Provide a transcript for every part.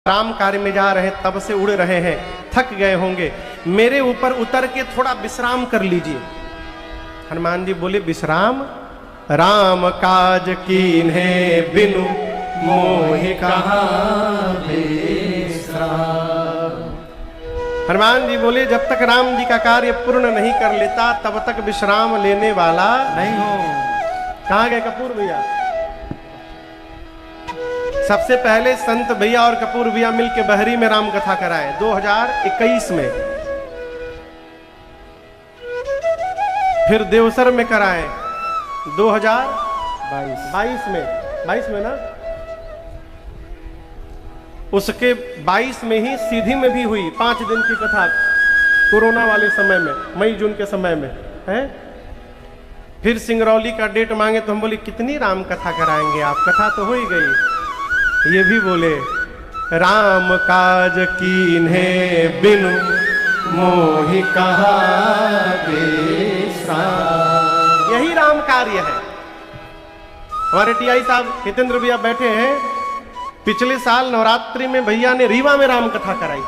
काम कार्य में जा रहे, तब से उड़ रहे हैं, थक गए होंगे, मेरे ऊपर उतर के थोड़ा विश्राम कर लीजिए। हनुमान जी बोले, विश्राम? राम काज कीन्हे बिनु मोहि कहाँ विश्राम। हनुमान जी बोले, जब तक राम जी का कार्य पूर्ण नहीं कर लेता तब तक विश्राम लेने वाला नहीं हो। कहाँ गए कपूर भैया? सबसे पहले संत भैया और कपूर भैया मिलके बहरी में राम कथा कराए 2021 में, फिर देवसर में कराए 2022 में ना, उसके 22 में ही सीधी में भी हुई 5 दिन की कथा, कोरोना वाले समय में, मई जून के समय में है। फिर सिंगरौली का डेट मांगे तो हम बोले, कितनी राम कथा कराएंगे आप, कथा तो हो ही गई। ये भी बोले, राम काज कीन्हे बिनु मोहि कहाँ विश्राम। यही राम कार्य है। हमारे टीआई साहब हितेंद्र भैया बैठे हैं, पिछले साल नवरात्रि में भैया ने रीवा में राम कथा कराई।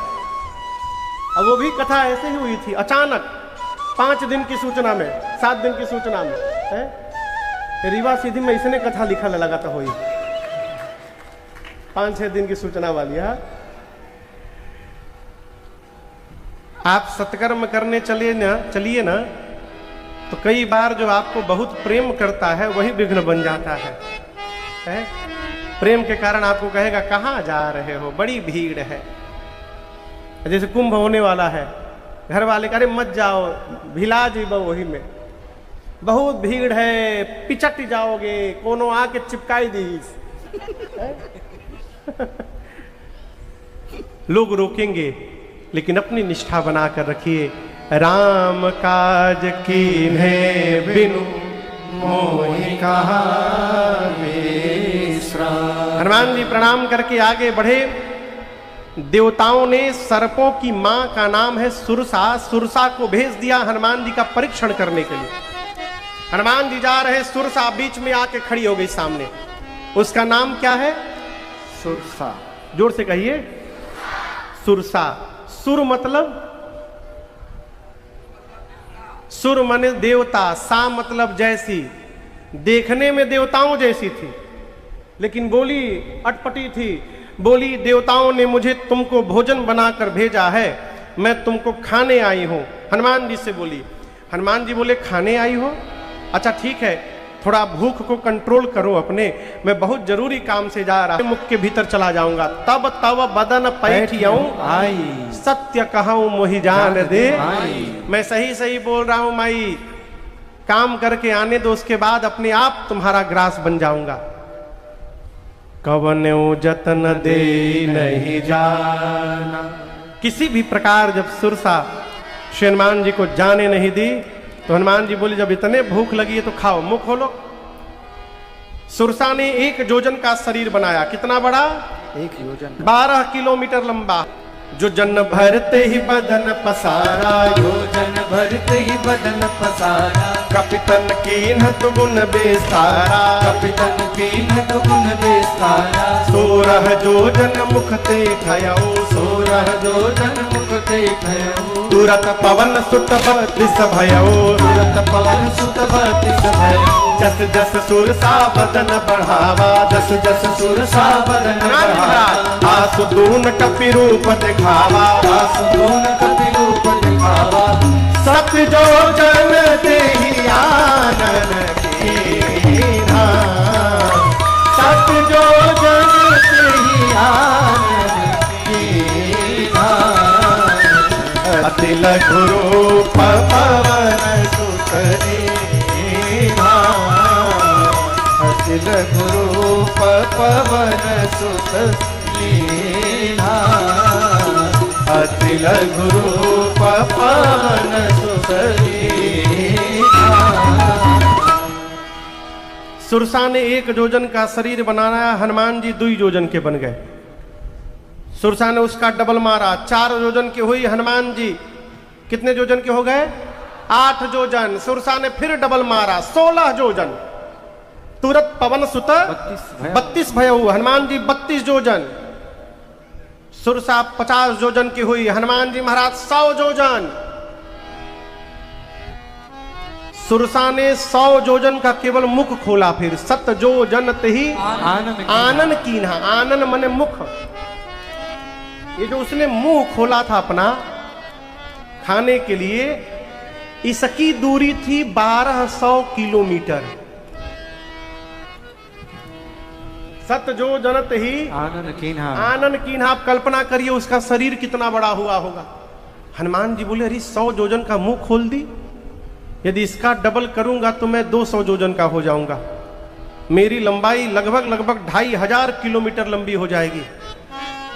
अब वो भी कथा ऐसे ही हुई थी, अचानक 5 दिन की सूचना में, 7 दिन की सूचना में है। रीवा सीधी में इसने कथा लिखा लगा था, हुई 5-6 दिन की सूचना वाली है। आप सत्कर्म करने चलिए ना, तो कई बार जो आपको बहुत प्रेम करता है वही विघ्न बन जाता है? प्रेम के कारण आपको कहेगा, कहाँ जा रहे हो, बड़ी भीड़ है। जैसे कुंभ होने वाला है, घर वाले कह रहे मत जाओ, भिला जीव वही में, बहुत भीड़ है, पिचट जाओगे, कोनो आके चिपकाई दीस। लोग रोकेंगे, लेकिन अपनी निष्ठा बनाकर रखिए। राम काज कीन्हे बिनु मोहि कहाँ विश्राम। हनुमान जी प्रणाम करके आगे बढ़े। देवताओं ने सर्पों की मां का नाम है सुरसा, सुरसा को भेज दिया हनुमान जी का परीक्षण करने के लिए। हनुमान जी जा रहे, सुरसा बीच में आके खड़ी हो गई सामने। उसका नाम क्या है? सुरसा। जोर से कहिए, सुरसा। सुर मतलब, सुर माने देवता, सा मतलब जैसी, देखने में देवताओं जैसी थी, लेकिन बोली अटपटी थी। बोली, देवताओं ने मुझे तुमको भोजन बनाकर भेजा है, मैं तुमको खाने आई हूं। हनुमान जी से बोली। हनुमान जी बोले, खाने आई हो? अच्छा ठीक है, थोड़ा भूख को कंट्रोल करो अपने, मैं बहुत जरूरी काम से जा रहा हूं, मुख के भीतर चला जाऊंगा। तब तब बदन पैठियऊं आई, सत्य कहूं मोहि जान दे। मैं सही सही बोल रहा हूं माई, काम करके आने दो, उसके बाद अपने आप तुम्हारा ग्रास बन जाऊंगा। कवन्यो जतन दे नहीं जाना। किसी भी प्रकार जब सुरसा श्री हनुमान जी को जाने नहीं दी, तो हनुमान जी बोली, जब इतने भूख लगी है तो खाओ, मुंह खोलो। सुरसा ने 1 योजन का शरीर बनाया। कितना बड़ा? 1 योजन, 12 किलोमीटर लंबा। जो जन भरते ही बदन पसारा, योजन भरते ही बदन पसारा। कपितन कीन्ह गुण बेसारा, कपितन कीन्ह गुण बेसारा। 16 योजन मुख ते खयऊ, 16 योजन मुख ते खयऊ। तुरत पवन सुत 32 भयऊ, तुरत पवन सुत 32 भयऊ। जस जस सुरसा बदन बढ़ावा, जस जस सुरसा बदन बढ़ावा। आसु दून कपि रूप दिखावा, आसु दून कपि रूप दिखावा। सत जो जन तेहि आनन कीन्हा, सत जो जन तेहि आनन कीन्हा। अति लघु रूप पवन सुत दीन्हा, अति लघु रूप पवन सुत दीन्हा। अति लघु रूप पवन सुत दीन्हा। सुरसा ने 1 योजन का शरीर बनाया, हनुमान जी 2 योजन के बन गए। सुरसा ने उसका डबल मारा, 4 योजन की हुई। हनुमान जी कितने योजन के हो गए? 8 योजन। सुरसा ने फिर डबल मारा, 16 योजन। तुरत पवन सुत 32 भयऊ। हनुमान जी 32 योजन। सुरसा 50 योजन की हुई, हनुमान जी महाराज 100 योजन। सुरसा ने 100 योजन का केवल मुख खोला, फिर 7 योजन ही आनन कीन्हा। आनन मने मुख, ये जो उसने मुंह खोला था अपना खाने के लिए, इसकी दूरी थी 1200 किलोमीटर। 7 योजन ही आनन कीन्हा। आनन कीन्हा। आप कल्पना करिए उसका शरीर कितना बड़ा हुआ होगा। हनुमान जी बोले, अरे 100 योजन का मुंह खोल दी, यदि इसका डबल करूंगा तो मैं 200 योजन का हो जाऊंगा। मेरी लंबाई लगभग 2500 किलोमीटर लंबी हो जाएगी।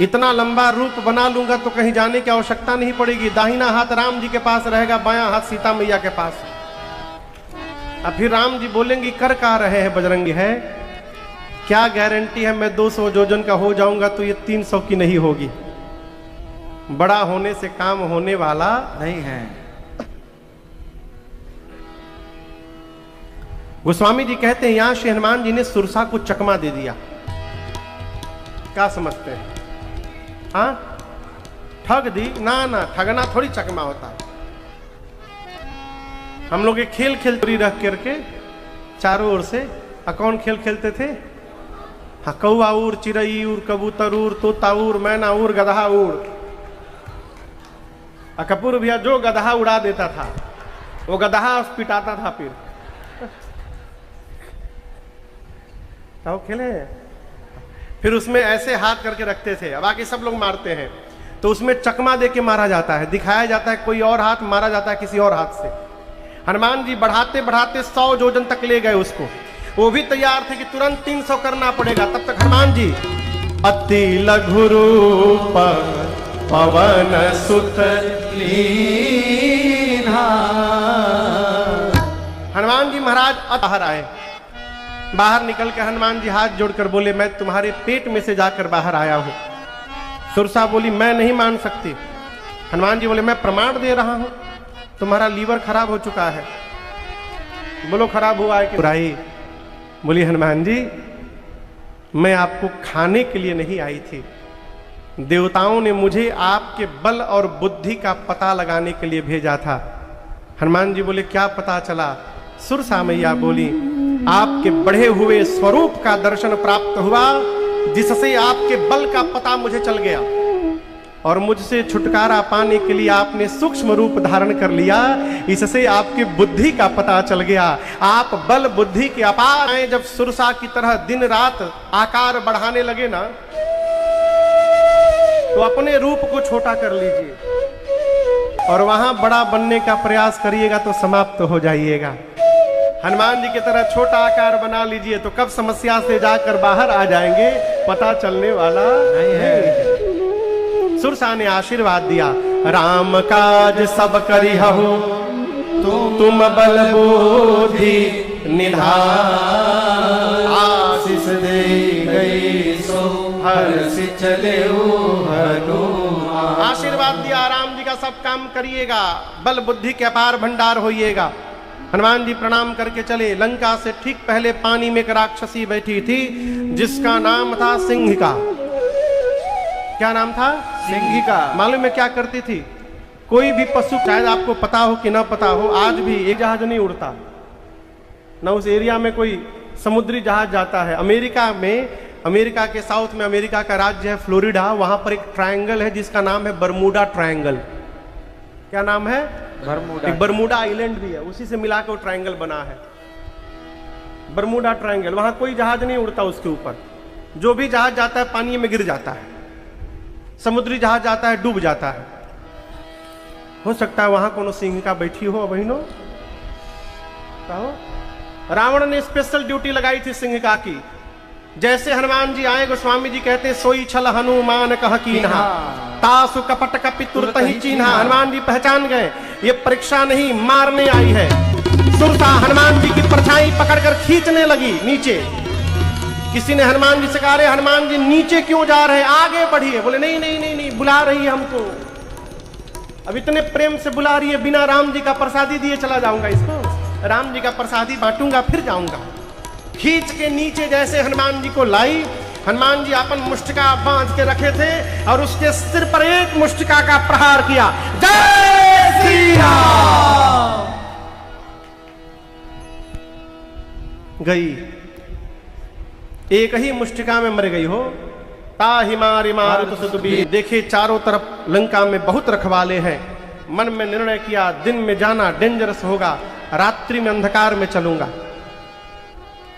इतना लंबा रूप बना लूंगा तो कहीं जाने की आवश्यकता नहीं पड़ेगी। दाहिना हाथ राम जी के पास रहेगा, बायां हाथ सीता मैया के पास। अब फिर राम जी बोलेंगे, कर का रहे हैं बजरंगी है, क्या गारंटी है मैं 200 योजन का हो जाऊंगा तो ये 300 की नहीं होगी। बड़ा होने से काम होने वाला नहीं है। गोस्वामी जी कहते हैं, यहां श्री हनुमान जी ने सुरसा को चकमा दे दिया। क्या समझते हैं? हाँ, ठग दी? ना ना, ठगना थोड़ी चकमा होता है। हम लोग एक खेल खेलते रख करके चारों ओर से। कौन खेल खेलते थे? हाँ, कौआ उड़, चिड़ई उड़, कबूतर उड़, तोता उड़, मैना उड़, गधा उड़। कपूर भैया जो गधा उड़ा देता था वो गधा पिटाता था। फिर तो खेले। फिर उसमें ऐसे हाथ करके रखते थे, अब आके सब लोग मारते हैं तो उसमें चकमा दे के मारा जाता है, दिखाया जाता है कोई और हाथ, मारा जाता है किसी और हाथ से। हनुमान जी बढ़ाते बढ़ाते 100 योजन तक ले गए उसको। वो भी तैयार थे कि तुरंत 300 करना पड़ेगा। तब तक हनुमान जी अति लघु रूप पवन सुत लीन्हा। हनुमान जी महाराज बाहर आए। बाहर निकल के हनुमान जी हाथ जोड़कर बोले, मैं तुम्हारे पेट में से जाकर बाहर आया हूं। सुरसा बोली, मैं नहीं मान सकती। हनुमान जी बोले, मैं प्रमाण दे रहा हूं, तुम्हारा लीवर खराब हो चुका है। बोलो खराब हुआ है कि बुराई? बोली, हनुमान जी मैं आपको खाने के लिए नहीं आई थी, देवताओं ने मुझे आपके बल और बुद्धि का पता लगाने के लिए भेजा था। हनुमान जी बोले, क्या पता चला? सुरसा मैया बोली, आपके बढ़े हुए स्वरूप का दर्शन प्राप्त हुआ, जिससे आपके बल का पता मुझे चल गया और मुझसे छुटकारा पाने के लिए आपने सूक्ष्म रूप धारण कर लिया, इससे आपकी बुद्धि का पता चल गया। आप बल बुद्धि के अपार हैं। जब सुरसा की तरह दिन रात आकार बढ़ाने लगे ना, तो अपने रूप को छोटा कर लीजिए और वहां बड़ा बनने का प्रयास करिएगा तो समाप्त हो जाइएगा। हनुमान जी की तरह छोटा आकार बना लीजिए तो कब समस्या से जाकर बाहर आ जाएंगे पता चलने वाला नहीं है। सुरसा ने आशीर्वाद दिया, राम काज सब करिहु तुम बल बुद्धि निधान। आशीष दे गई सो हर्ष चले हनुमान। आशीर्वाद दिया, राम जी का सब काम करिएगा, बल बुद्धि के अपार भंडार होइएगा। हनुमान जी प्रणाम करके चले। लंका से ठीक पहले पानी में एक राक्षसी बैठी थी जिसका नाम था सिंहिका। क्या नाम था? सिंहिका। मालूम है क्या करती थी? कोई भी पशु, शायद आपको पता हो कि ना पता हो, आज भी एक जहाज नहीं उड़ता ना उस एरिया में कोई समुद्री जहाज जाता है। अमेरिका के साउथ में अमेरिका का राज्य है फ्लोरिडा, वहां पर एक ट्रायंगल है जिसका नाम है बरमूडा ट्रायंगल। क्या नाम है? बरमूडा। एक बरमूडा आइलैंड भी है, उसी से मिलाकर वो ट्रायंगल बना है, बरमूडा ट्रायंगल। वहां कोई जहाज नहीं उड़ता उसके ऊपर। जो भी जहाज जाता है पानी में गिर जाता है, समुद्री जहाज जाता है डूब जाता है। हो सकता है वहां कोनो सिंहिका बैठी हो बहनों। रावण ने स्पेशल ड्यूटी लगाई थी सिंहिका की। जैसे हनुमान जी आए, गोस्वामी जी कहते सोई छल हनुमान कह कीन्हा, तासु कपट कपितुर तहि चीन्हा। हनुमान जी पहचान गए ये परीक्षा नहीं, मारने आई है। सुरसा हनुमान जी की परछाई पकड़कर खींचने लगी नीचे। किसी ने हनुमान जी से कहा, अरे हनुमान जी नीचे क्यों जा रहे हैं, आगे बढ़िए। बोले नहीं नहीं नहीं नहीं, बुला रही है हमको, अब इतने प्रेम से बुला रही है, बिना राम जी का प्रसादी दिए चला जाऊंगा इसको, राम जी का प्रसादी बांटूंगा फिर जाऊंगा। खींच के नीचे जैसे हनुमान जी को लाई, हनुमान जी अपन मुष्टिका बांध के रखे थे और उसके सिर पर एक मुष्टिका का प्रहार किया। जय श्री राम। गई, एक ही मुष्टिका में मर गई हो। ताहि मारि मारुत सुत बीर। देखे चारों तरफ लंका में बहुत रखवाले हैं। मन में निर्णय किया दिन में जाना डेंजरस होगा, रात्रि में अंधकार में चलूंगा।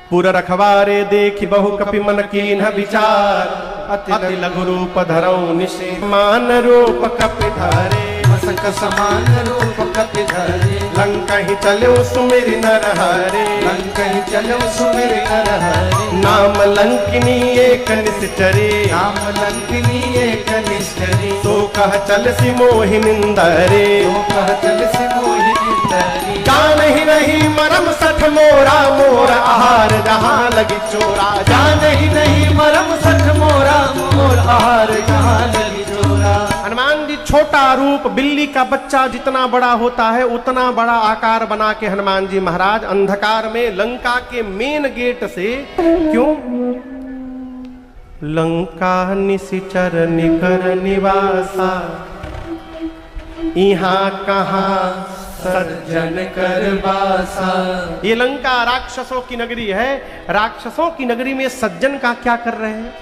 पूरा रखवारे देखी बहु कपि मन कीन्ह विचार, अति लघु रूप धरऊ निशि मान रूप कपि धरे। मसक समान रूप कपि धरे, लंका ही चलो सुमिरि नर हरे। लंका ही चलो सुमिरि नर हरे। नाम लंकिनी एक निश्चरे, नाम लंकिनी एक निश्चरे। तो कह चल सी मोहि निंदरे, तो कह चल सी मोहि निंदरे। जान ही नहीं मरम सठ मोरा, मोर आहार जहां लगी चोरा। जान ही नहीं मरम सठ मोरा, मोर आहार जहां लगी चोरा। हनुमान जी छोटा रूप, बिल्ली का बच्चा जितना बड़ा होता है उतना बड़ा आकार बना के हनुमान जी महाराज अंधकार में लंका के मेन गेट से, क्यों लंका निशिचर निकर निवासा, यहाँ कहाँ सज्जन कर बासा। ये लंका राक्षसों की नगरी है। राक्षसों की नगरी में सज्जन का क्या कर रहे हैं?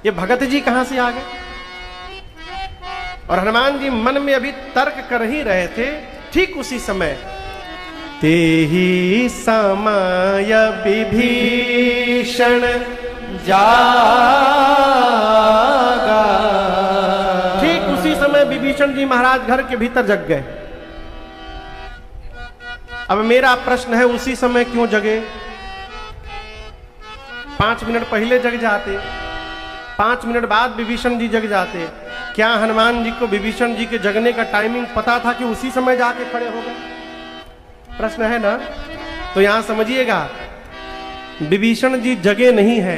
ये भगत जी कहां से आ गए? और हनुमान जी मन में अभी तर्क कर ही रहे थे, ठीक उसी समय तेहि समय विभीषण जागा। ठीक उसी समय विभीषण जी महाराज घर के भीतर जग गए। अब मेरा प्रश्न है, उसी समय क्यों जगे? 5 मिनट पहले जग जाते, 5 मिनट बाद विभीषण जी जग जाते। क्या हनुमान जी को विभीषण जी के जगने का टाइमिंग पता था कि उसी समय जाके खड़े हो गए? प्रश्न है ना। तो यहां समझिएगा, विभीषण जी जगे नहीं है,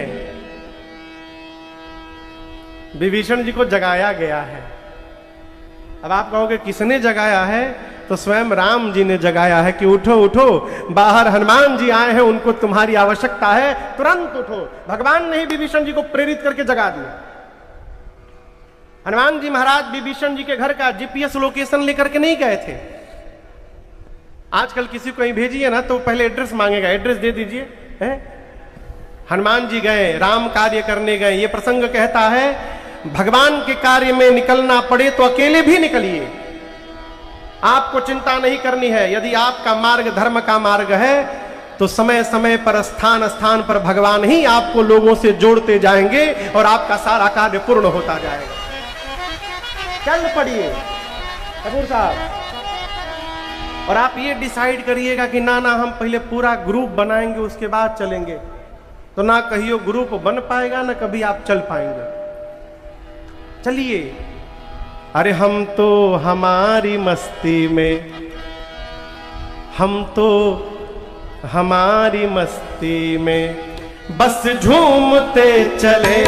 विभीषण जी को जगाया गया है। अब आप कहोगे किसने जगाया है? तो स्वयं राम जी ने जगाया है कि उठो उठो, बाहर हनुमान जी आए हैं, उनको तुम्हारी आवश्यकता है, तुरंत उठो। भगवान ने ही विभीषण जी को प्रेरित करके जगा दिया। हनुमान जी महाराज विभीषण जी के घर का जीपीएस लोकेशन लेकर के नहीं गए थे। आजकल किसी को कहीं भेजिए ना तो पहले एड्रेस मांगेगा, एड्रेस दे दीजिए, है? हनुमान जी गए, राम कार्य करने गए। ये प्रसंग कहता है भगवान के कार्य में निकलना पड़े तो अकेले भी निकलिए, आपको चिंता नहीं करनी है। यदि आपका मार्ग धर्म का मार्ग है तो समय समय पर स्थान स्थान पर भगवान ही आपको लोगों से जोड़ते जाएंगे और आपका सारा कार्य पूर्ण होता जाएगा। चल पड़िए कपूर साहब। और आप ये डिसाइड करिएगा कि ना हम पहले पूरा ग्रुप बनाएंगे उसके बाद चलेंगे, तो ना कहियो ग्रुप बन पाएगा ना कभी आप चल पाएंगे। चलिए। अरे हम तो हमारी मस्ती में, हम तो हमारी मस्ती में बस झूमते चले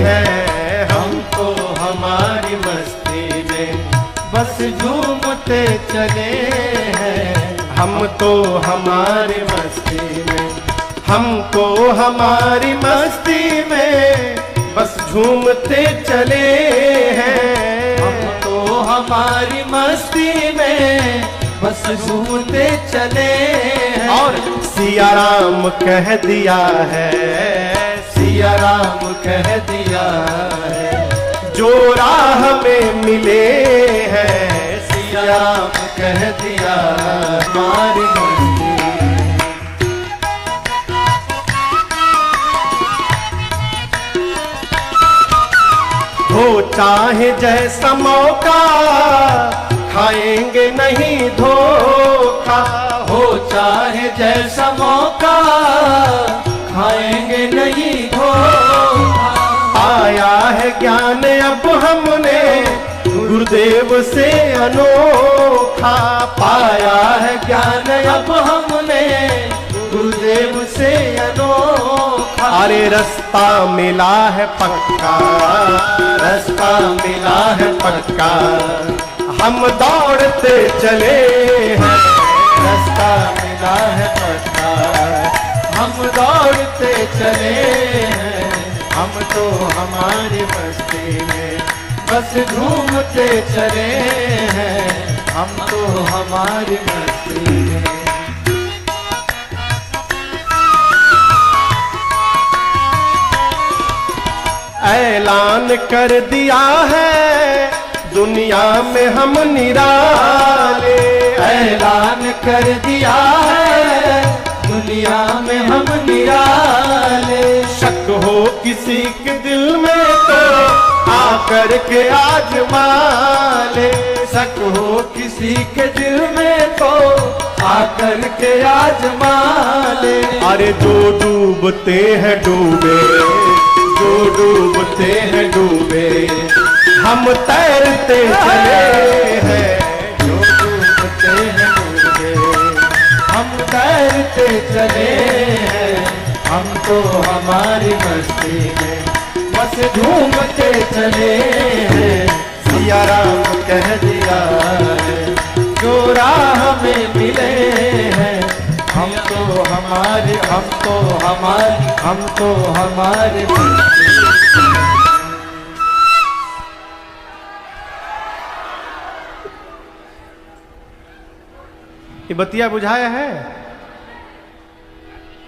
हैं। हम तो हमारी मस्ती में बस झूमते चले हैं। हम तो हमारी मस्ती में, हमको हमारी मस्ती में बस झूमते चले हैं। हम तो हमारी मस्ती में बस झूमते चले हैं। और सिया राम कह दिया है, सिया राम कह दिया है, जो राह में मिले हैं। सिया राम कह दिया हमारी मस्ती। हो चाहे जैसा मौका, खाएंगे नहीं धोखा। हो चाहे जैसा मौका, खाएंगे नहीं धोखा। आया है ज्ञान अब हमने गुरुदेव से अनोखा। पाया है ज्ञान अब हमने गुरुदेव से अनोखा। अरे रास्ता मिला है पक्का, रास्ता मिला है पक्का, हम दौड़ते चले हैं। रास्ता मिला है पक्का, हम दौड़ते चले हैं। हम तो हमारी मस्ती में बस झूमते चले हैं, हम तो हमारी मस्ती में। ऐलान कर दिया है दुनिया में हम निराले, ऐलान कर दिया है दुनिया में हम निराले। शक हो किसी के दिल में तो आकर के आजमा ले, शक हो किसी के दिल में तो आकर के आजमा ले। अरे जो डूबते हैं डूबे, जो डूबते हैं डूबे, हम तैरते चले हैं, जो डूबते हैं डूबे, हम तैरते चले हैं, हम तो हमारी मस्ती में बस झूमते चले हैं। सिया राम कह दिया है जो राह में मिले हैं, हम तो हमारे, हम तो हमारी, हम तो हमारे मस्ती में। ये बतिया बुझाया है।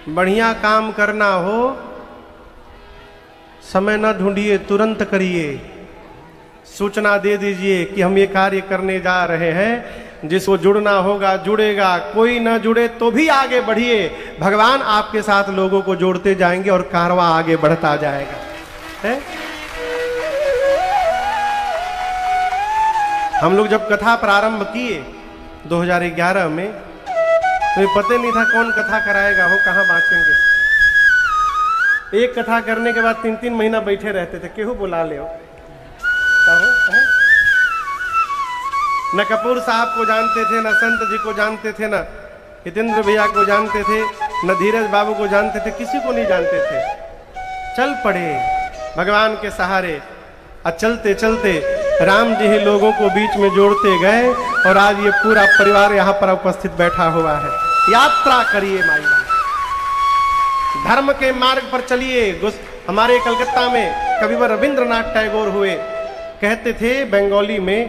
बढ़िया काम करना हो समय न ढूंढिए, तुरंत करिए। सूचना दे दीजिए कि हम ये कार्य करने जा रहे हैं, जिसको जुड़ना होगा जुड़ेगा, कोई ना जुड़े तो भी आगे बढ़िए। भगवान आपके साथ लोगों को जोड़ते जाएंगे और कारवां आगे बढ़ता जाएगा, है? हम लोग जब कथा प्रारंभ किए 2011 में, तो पता नहीं था कौन कथा कराएगा, हो कहाँ बांचेंगे। एक कथा करने के बाद 3-3 महीना बैठे रहते थे, केहू बुला ले न कपूर साहब को जानते थे, न संत जी को जानते थे, न हितेंद्र भैया को जानते थे, न धीरज बाबू को जानते थे, किसी को नहीं जानते थे। चल पड़े भगवान के सहारे, और चलते चलते राम जी ही लोगों को बीच में जोड़ते गए, और आज ये पूरा परिवार यहाँ पर उपस्थित बैठा हुआ है। यात्रा करिए माई बाप, धर्म के मार्ग पर चलिए। हमारे कलकत्ता में कविवर रविंद्रनाथ टैगोर हुए, कहते थे बंगाली में,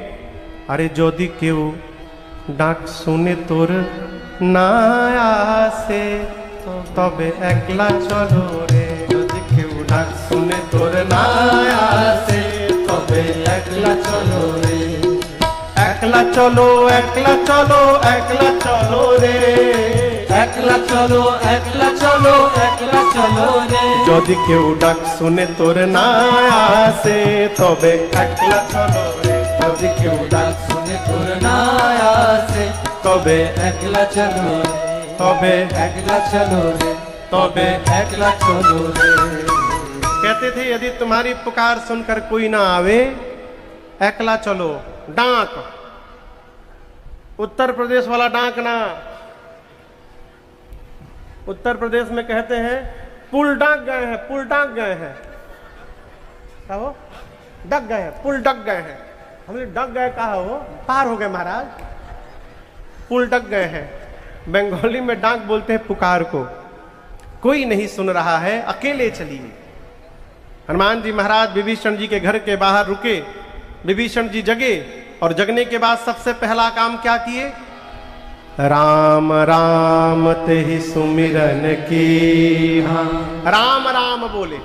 अरे जोदी केऊ डाक सुने तोर नाया से तबे एकला चलो रे, जोदी केऊ डाक सुने तोर नाया से तबे एकला चलो रे। एकला चलो, एकला चलो, एकला चलो रे, एकला चलो, एकला चलो, एकला चलो रे। जोदी केऊ डाक सुने तोर नाया से तबे एकला चलो रे, जोदी केऊ डाक सुने तोर नाया से तबे एकला चलो रे, तबे एकला चलो रे, तबे एकला चलो रे। कहते थे यदि तुम्हारी पुकार सुनकर कोई ना आवे, एकला चलो। डाक, उत्तर प्रदेश वाला डाक ना, उत्तर प्रदेश में कहते हैं पुल डाक गए हैं, पुल डाक गए हैं, क्या हो डक गए हैं, पुल डक गए हैं। हमने डक गए कहा, हो पार हो गए महाराज, पुल डक गए हैं। बंगाली में डाक बोलते हैं पुकार को। कोई नहीं सुन रहा है, अकेले चलिए। हनुमान जी महाराज विभीषण जी के घर के बाहर रुके, विभीषण जी जगे, और जगने के बाद सबसे पहला काम क्या किए? राम राम ते ही सुमिरन की, राम राम बोले।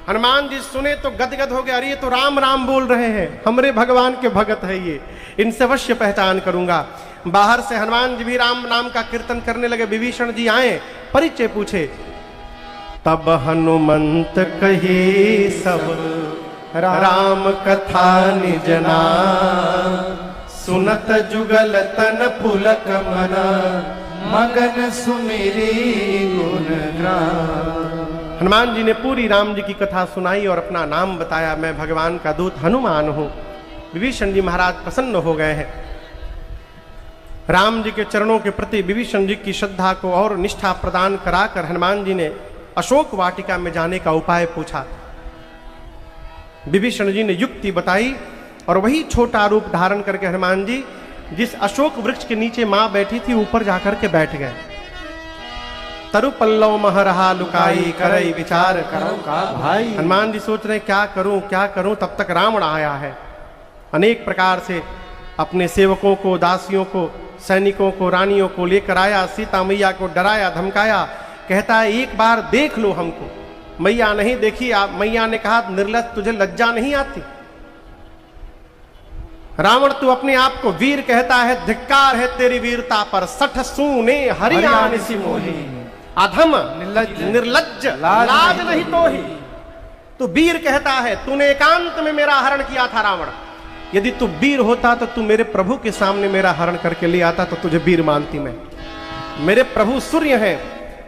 हनुमान जी सुने तो गदगद हो गए, अरे ये तो राम राम बोल रहे हैं, हमरे भगवान के भगत है ये, इनसे अवश्य पहचान करूंगा। बाहर से हनुमान जी भी राम नाम का कीर्तन करने लगे। विभीषण जी आए, परिचय पूछे, तब हनुमंत कही सब राम कथा निज नाम, सुनत जुगल तन पुलक मना, मगन सुमिरी गुण ग्राम। हनुमान जी ने पूरी राम जी की कथा सुनाई और अपना नाम बताया, मैं भगवान का दूत हनुमान हूं। विभीषण जी महाराज प्रसन्न हो गए हैं। राम जी के चरणों के प्रति विभीषण जी की श्रद्धा को और निष्ठा प्रदान कराकर हनुमान जी ने अशोक वाटिका में जाने का उपाय पूछा। विभीषण जी ने युक्ति बताई और वही छोटा रूप धारण करके हनुमान जी जिस अशोक वृक्ष के नीचे मां बैठी थी ऊपर जाकर के बैठ गए। तरु पल्लव मह रहा लुकाई करई विचार करो का भाई। हनुमान जी सोच रहे क्या करूं, तब तक रावण आया है। अनेक प्रकार से अपने सेवकों को, दासियों को, सैनिकों को, रानियों को लेकर आया। सीता मैया को डराया, धमकाया। कहता है एक बार देख लो हमको। मैया नहीं देखी। मैया ने कहा निर्लज्ज, तुझे लज्जा नहीं आती? रावण तू अपने आप को वीर कहता है, धिक्कार है तेरी वीरता पर। सठ सूने हरियाण सी मोही, अधम निर्लज्ज लाज नहीं तो ही। तू वीर कहता है, तूने एकांत में मेरा हरण किया था रावण। यदि तू वीर होता तो तू मेरे प्रभु के सामने मेरा हरण करके ले आता तो तुझे वीर मानती मैं। मेरे प्रभु सूर्य हैं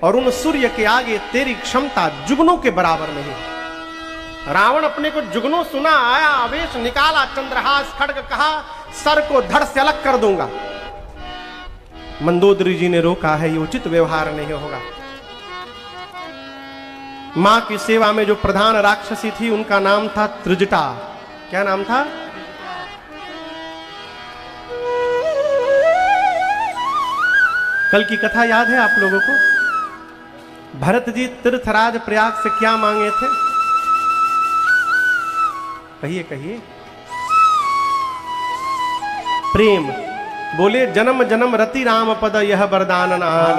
और उन सूर्य के आगे तेरी क्षमता जुगनों के बराबर नहीं। रावण अपने को जुगनों सुना, आया, आवेश निकाला, चंद्रहास खड्ग कहा, सर को धड़ से अलग कर दूंगा। मंदोदरी जी ने रोका है, ये उचित व्यवहार नहीं होगा। मां की सेवा में जो प्रधान राक्षसी थी उनका नाम था त्रिजटा। क्या नाम था? कल की कथा याद है आप लोगों को? भरत जी तीर्थराज प्रयाग से क्या मांगे थे? कहिए कहिए। प्रेम। बोले जन्म जन्म रति राम पद यह वरदान आन।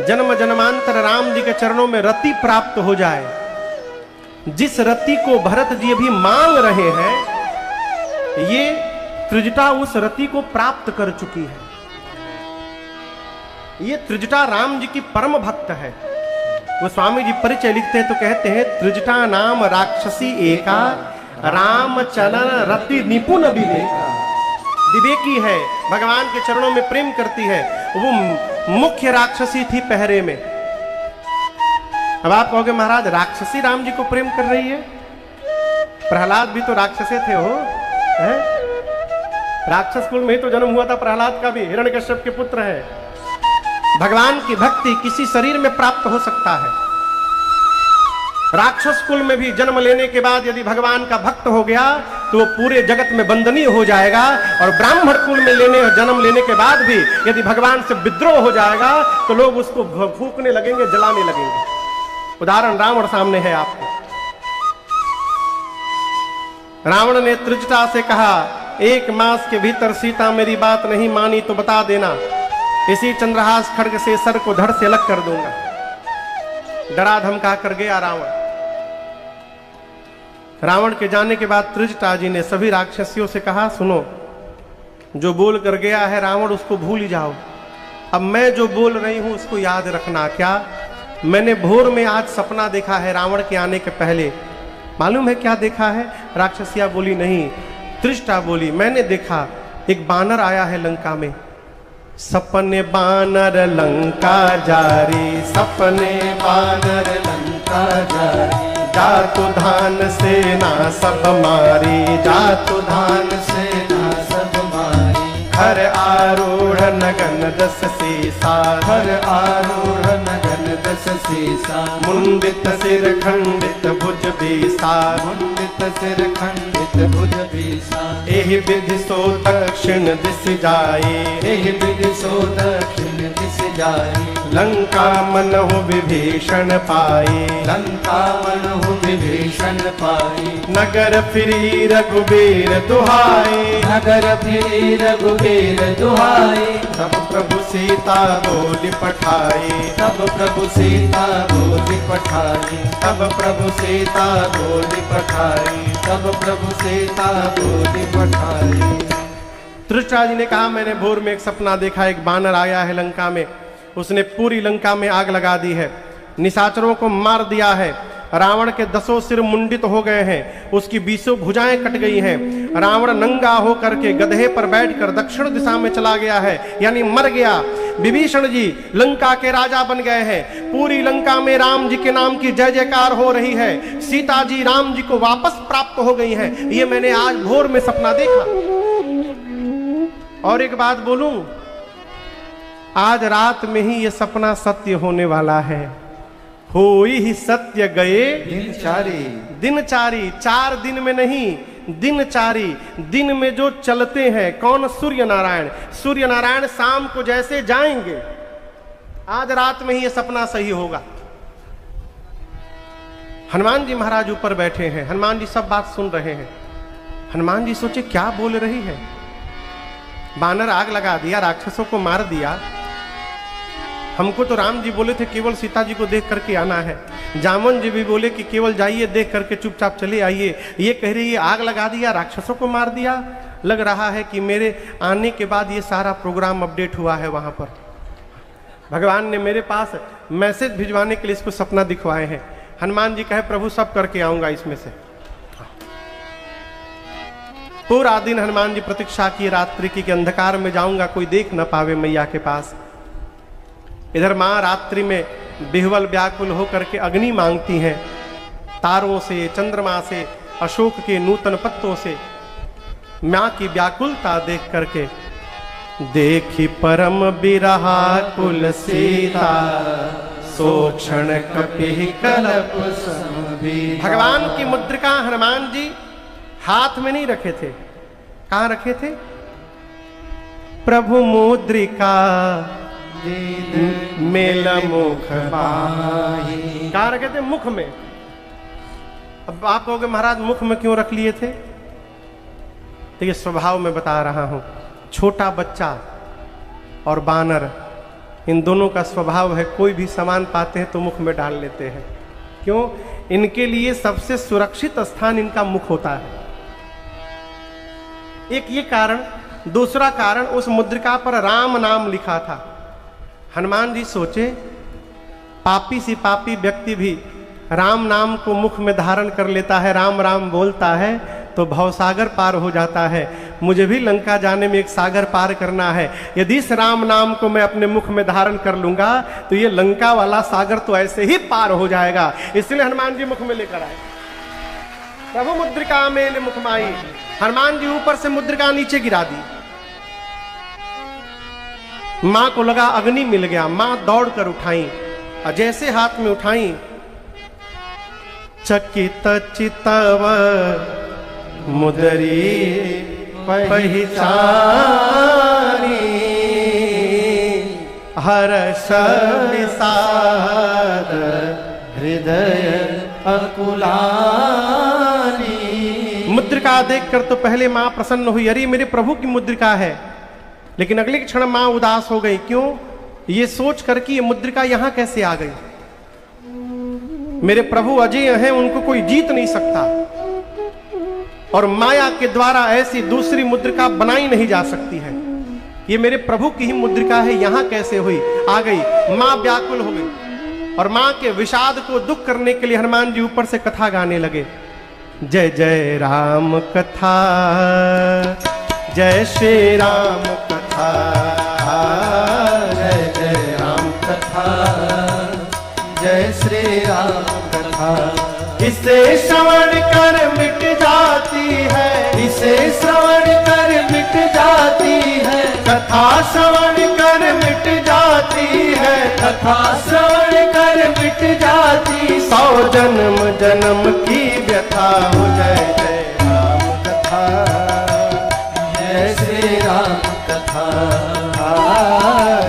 जन्म जन्मांतर राम जी के चरणों में रति प्राप्त हो जाए। जिस रति को भरत जी अभी मांग रहे हैं, ये त्रिजटा उस रति को प्राप्त कर चुकी है। ये त्रिजटा राम जी की परम भक्त है। वो स्वामी जी परिचय लिखते हैं तो कहते हैं, त्रिजटा नाम राक्षसी एका, राम चलन रति निपुण विवेका। विवेकी है, भगवान के चरणों में प्रेम करती है। वो मुख्य राक्षसी थी पहरे में। अब आप कहोगे महाराज राक्षसी राम जी को प्रेम कर रही है? प्रहलाद भी तो राक्षसे थे हो, है? राक्षस कुल में ही तो जन्म हुआ था प्रहलाद का भी, हिरण्यकश्यप के पुत्र है। भगवान की भक्ति किसी शरीर में प्राप्त हो सकता है। राक्षस कुल में भी जन्म लेने के बाद यदि भगवान का भक्त हो गया तो वो पूरे जगत में वंदनीय हो जाएगा। और ब्राह्मण कुल में जन्म लेने के बाद भी यदि भगवान से विद्रोह हो जाएगा तो लोग उसको फूंकने लगेंगे, जलाने लगेंगे। उदाहरण रावण सामने है आपको। रावण ने त्रिजटा से कहा, 1 मास के भीतर सीता मेरी बात नहीं मानी तो बता देना, इसी चंद्रहास खड्ग से सर को धड़ से अलग कर दूंगा। डरा धमका कर गया रावण। रावण के जाने के बाद त्रिजटा जी ने सभी राक्षसियों से कहा, सुनो, जो बोल कर गया है रावण उसको भूल ही जाओ। अब मैं जो बोल रही हूं उसको याद रखना। क्या? मैंने भोर में आज सपना देखा है रावण के आने के पहले। मालूम है क्या देखा है? राक्षसिया बोली नहीं। त्रिजटा बोली, मैंने देखा एक बानर आया है लंका में। सपने बानर लंका जारी, सपने बानर लंका जारी, जातु धान सेना सब मारी, जातु धान सेना सब मारी। खर आरूढ़ नगन 10 सीसा, खर आरूढ़ नगन 10 सीसा। मुंडित सिर खंडित भुज बीसा, मुंडित सिर खंडित भुज बीसा। एहि विधि सो दक्षिण दिस जाई, एहि विधि सो दक्षिण दिस जाई। लंका मनहु विभीषण पाई, लंका मनहु विभीषण पाई। नगर फिरी रघुबीर दुहाई, नगर फिरी रघुबीर दुहाई। तब प्रभु सीता बोली पठाई, तब प्रभु सीता बोली पठाई। तब प्रभु सीता बोली पठाई, तब प्रभु सीता बोली पठाई। त्रिजटा जी ने कहा, मैंने भोर में एक सपना देखा, एक बानर आया है लंका में, उसने पूरी लंका में आग लगा दी है, निशाचरों को मार दिया है। रावण के 10 सिर मुंडित हो गए हैं, उसकी 20 भुजाएं कट गई हैं। रावण नंगा होकर के गधे पर बैठकर दक्षिण दिशा में चला गया है, यानी मर गया। विभीषण जी लंका के राजा बन गए हैं। पूरी लंका में राम जी के नाम की जय जयकार हो रही है। सीता जी राम जी को वापस प्राप्त हो गई हैं। ये मैंने आज भोर में सपना देखा। और एक बात बोलूं, आज रात में ही ये सपना सत्य होने वाला है। होई ही सत्य गए दिनचारी, दिनचारी। 4 दिन में नहीं, दिनचारी। दिन में जो चलते हैं कौन? सूर्य नारायण। सूर्य नारायण शाम को जैसे जाएंगे, आज रात में ही ये सपना सही होगा। हनुमान जी महाराज ऊपर बैठे हैं, हनुमान जी सब बात सुन रहे हैं। हनुमान जी सोचे क्या बोल रही है, बानर आग लगा दिया, राक्षसों को मार दिया, हमको तो राम जी बोले थे केवल सीता जी को देख करके आना है, जामन जी भी बोले कि केवल जाइए देख करके चुपचाप चले आइए, ये कह रही है आग लगा दिया, राक्षसों को मार दिया। लग रहा है कि मेरे आने के बाद ये सारा प्रोग्राम अपडेट हुआ है वहां पर, भगवान ने मेरे पास मैसेज भिजवाने के लिए इसको सपना दिखवाए हैं। हनुमान जी कहे प्रभु सब करके आऊंगा इसमें से। पूरा दिन हनुमान जी प्रतीक्षा किए रात्रि की अंधकार में जाऊंगा कोई देख न पावे मैया के पास। इधर मां रात्रि में बिहवल व्याकुल होकर के अग्नि मांगती हैं, तारों से, चंद्रमा से, अशोक के नूतन पत्तों से। मां की व्याकुलता देख करके देखी परम बिरहा कुल सीता, सोक्षण कपि कलप समबीता। भगवान की मुद्रिका हनुमान जी हाथ में नहीं रखे थे, कहां रखे थे? प्रभु मुद्रिका मेल मुख बाही, कहां रखे थे? मुख में। अब आप कहोगे महाराज मुख में क्यों रख लिए थे? तो ये स्वभाव में बता रहा हूं। छोटा बच्चा और बानर, इन दोनों का स्वभाव है, कोई भी सामान पाते हैं तो मुख में डाल लेते हैं। क्यों? इनके लिए सबसे सुरक्षित स्थान इनका मुख होता है। एक ये कारण। दूसरा कारण, उस मुद्रिका पर राम नाम लिखा था। हनुमान जी सोचे पापी सी पापी व्यक्ति भी राम नाम को मुख में धारण कर लेता है, राम राम बोलता है तो भवसागर पार हो जाता है। मुझे भी लंका जाने में एक सागर पार करना है। यदि इस राम नाम को मैं अपने मुख में धारण कर लूंगा तो ये लंका वाला सागर तो ऐसे ही पार हो जाएगा। इसलिए हनुमान जी मुख में लेकर आए। प्रभु मुद्रिका मेल मुख माई। हनुमान जी ऊपर से मुद्रिका नीचे गिरा दी। मां को लगा अग्नि मिल गया, मां दौड़ कर उठाई और जैसे हाथ में उठाई, चकित चितव मुदरी पहचानी, हर्ष विषाद हृदय अकुलानी। मुद्रिका देखकर तो पहले मां प्रसन्न हुई, अरे मेरे प्रभु की मुद्रिका है। लेकिन अगले क्षण मां उदास हो गई। क्यों? ये सोच कर कि ये मुद्रिका यहां कैसे आ गई। मेरे प्रभु अजय हैं, उनको कोई जीत नहीं सकता और माया के द्वारा ऐसी दूसरी मुद्रिका बनाई नहीं जा सकती है। ये मेरे प्रभु की ही मुद्रिका है, यहां कैसे हुई? आ गई। मां व्याकुल हो गई और मां के विषाद को दुख करने के लिए हनुमान जी ऊपर से कथा गाने लगे। जय जय राम कथा, जय श्री राम कथा, जय जय राम कथा, जय श्री राम कथा। इसे श्रवण कर मिट जाती है, इसे श्रवण कर मिट जाती है, कथा श्रवण कर मिट जाती है, कथा श्रवण कर मिट जाती। 100 जन्म जन्म की व्यथा हो। जय जय राम कथा, जय श्री राम कथा,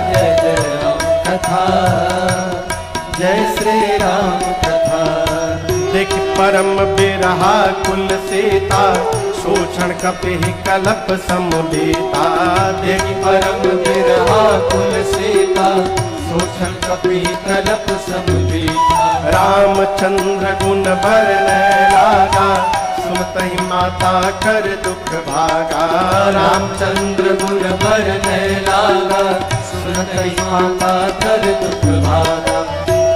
जय जय राम कथा, जय श्री राम कथा। देख परम बिरहा कुल सीता, शोषण कपि कलप समबीता। देख परम बिरहा कुल सीता, शोषण कपि कलप समबीता। रामचंद्र गुण बरनय लागा, सुनतहि माता कर दुख भागा। रामचंद्र गुण बरनय लागा, सुनतहि माता कर दुख भागा।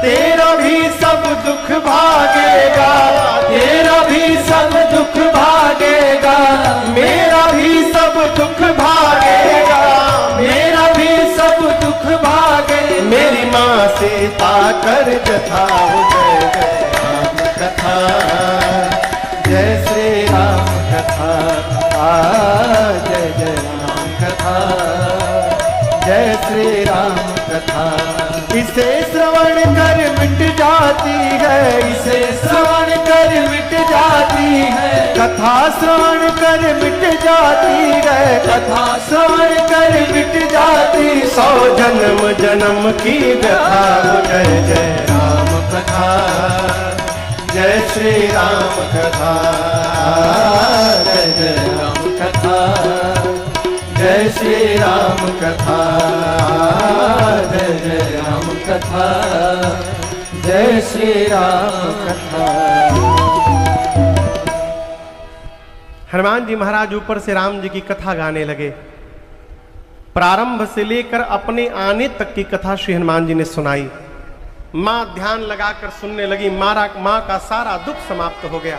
तेरा भी सब दुख भागेगा, तेरा भी सब दुख भागेगा, मेरा भी सब दुख भागेगा, मेरा भी सब दुख भागे। मेरी माँ सीता कर जथा हो। जय जय राम कथा, जय श्री राम कथा, जय जय राम कथा, जय श्री राम कथा। इसे श्रवण कर मिट जाती है, इसे श्रवण कर मिट जाती है, कथा श्रवण कर मिट जाती है, कथा श्रवण कर मिट जाती 100 जन्म जन्म की व्यथा। जय जय राम कथा, जय श्री राम कथा, जय जय राम कथा, जय श्री राम कथा, जय जय राम कथा, जय श्री राम कथा। हनुमान जी महाराज ऊपर से राम जी की कथा गाने लगे। प्रारंभ से लेकर अपने आने तक की कथा श्री हनुमान जी ने सुनाई। मां ध्यान लगाकर सुनने लगी। मां का सारा दुख समाप्त हो गया।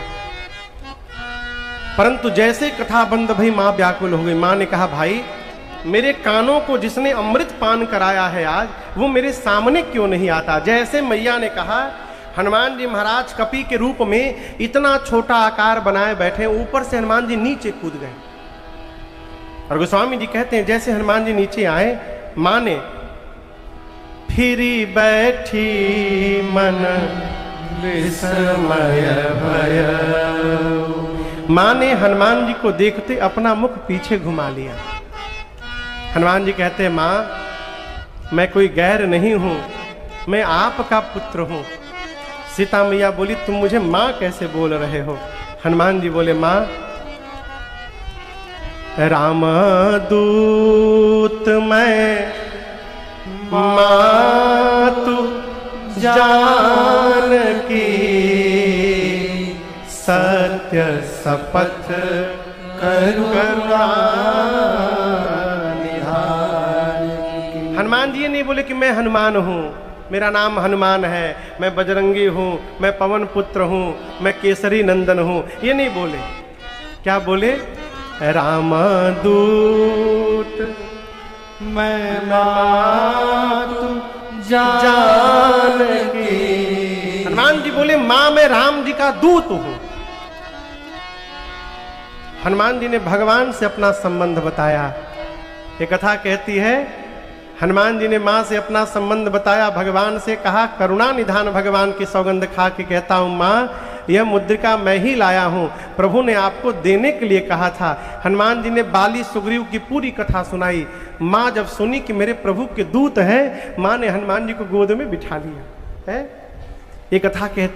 परंतु जैसे कथा बंद भई मां व्याकुल हो गई। मां ने कहा, भाई मेरे कानों को जिसने अमृत पान कराया है आज, वो मेरे सामने क्यों नहीं आता। जैसे मैया ने कहा, हनुमान जी महाराज कपी के रूप में इतना छोटा आकार बनाए बैठे, ऊपर से हनुमान जी नीचे कूद गए। और गोस्वामी जी कहते हैं जैसे हनुमान जी नीचे आए, मां ने फिरी बैठी मन विस्मय भय। मां ने हनुमान जी को देखते अपना मुख पीछे घुमा लिया। हनुमान जी कहते हैं, मां मैं कोई गैर नहीं हूं, मैं आपका पुत्र हूं। सीता मैया बोली, तुम मुझे मां कैसे बोल रहे हो। हनुमान जी बोले, मां राम दूत मैं मातु जानकी, सत्य शपथ करुणा निधान। हनुमान जी ये नहीं बोले कि मैं हनुमान हूं, मेरा नाम हनुमान है, मैं बजरंगी हूं, मैं पवन पुत्र हूं, मैं केसरी नंदन हूं, ये नहीं बोले। क्या बोले? रामदूत मैं मातु जानकी। हनुमान जी बोले, मां मैं राम जी का दूत हूं। हनुमान जी ने भगवान से अपना संबंध बताया। ये कथा कहती है, हनुमान जी ने मां से अपना संबंध बताया, भगवान से कहा, करुणा निधान भगवान की सौगंध खा के कहता हूं, मां यह मुद्रिका मैं ही लाया हूं, प्रभु ने आपको देने के लिए कहा था। हनुमान जी ने बाली सुग्रीव की पूरी कथा सुनाई। मां जब सुनी कि मेरे प्रभु के दूत हैं, मां ने हनुमान जी को गोद में बिठा लिया है। ये कथा कहती